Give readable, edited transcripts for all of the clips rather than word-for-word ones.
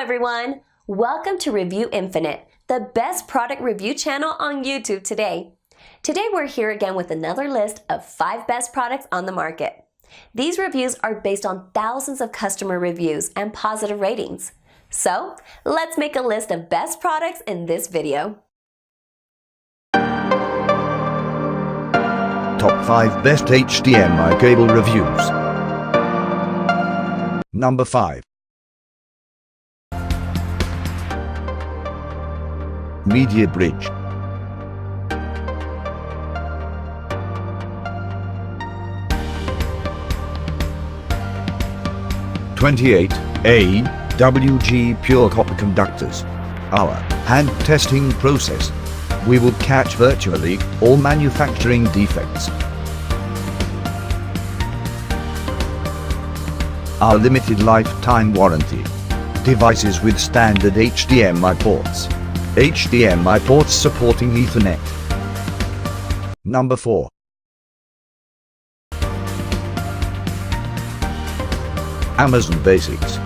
everyone! Welcome to Review Infinite, the best product review channel on YouTube today. Today we're here again with another list of 5 best products on the market. These reviews are based on thousands of customer reviews and positive ratings. So, let's make a list of best products in this video. Top 5 Best HDMI Cable Reviews. Number 5. Media Bridge. (28AWG) pure copper conductors. Our hand testing process. We will catch virtually all manufacturing defects. Our limited lifetime warranty. Devices with standard HDMI ports. HDMI ports supporting Ethernet. Number 4. Amazon Basics.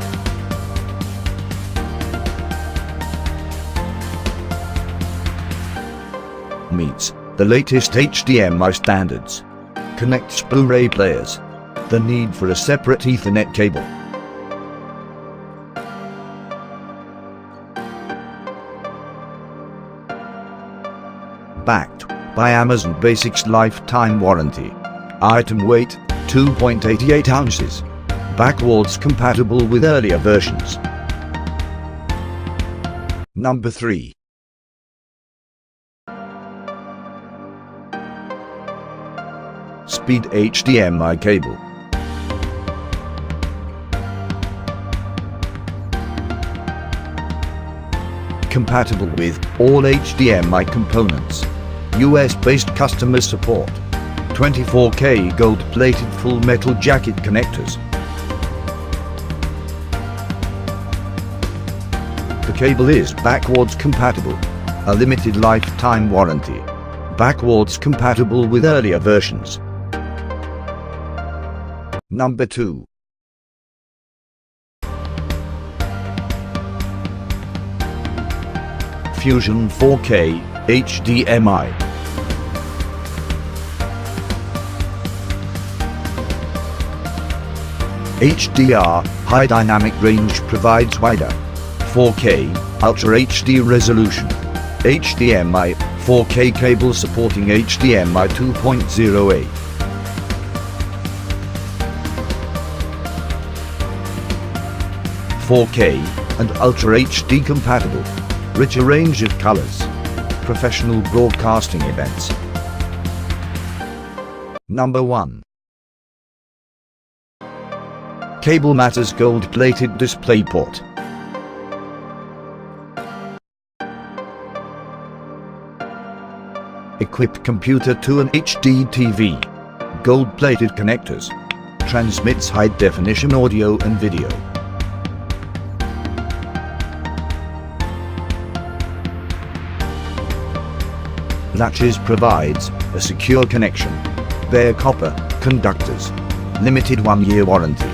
Meets the latest HDMI standards. Connects Blu-ray players. The need for a separate Ethernet cable. Backed by Amazon Basics lifetime warranty. Item weight 2.88 ounces. Backwards compatible with earlier versions. Number 3. Speed HDMI Cable. Compatible with all HDMI components. US-based customer support. 24K gold-plated full metal jacket connectors. The cable is backwards compatible. A limited lifetime warranty. Backwards compatible with earlier versions. Number 2. Fusion 4K HDMI. HDR High Dynamic Range provides wider 4K Ultra HD resolution. HDMI 4K cable supporting HDMI 2.08. (4K) and Ultra HD compatible. Richer range of colors. Professional broadcasting events. Number 1. Cable Matters gold-plated DisplayPort. Equip computer to an HD TV. Gold-plated connectors. Transmits high-definition audio and video. Latches provides a secure connection. Bare copper conductors. Limited 1-year warranty.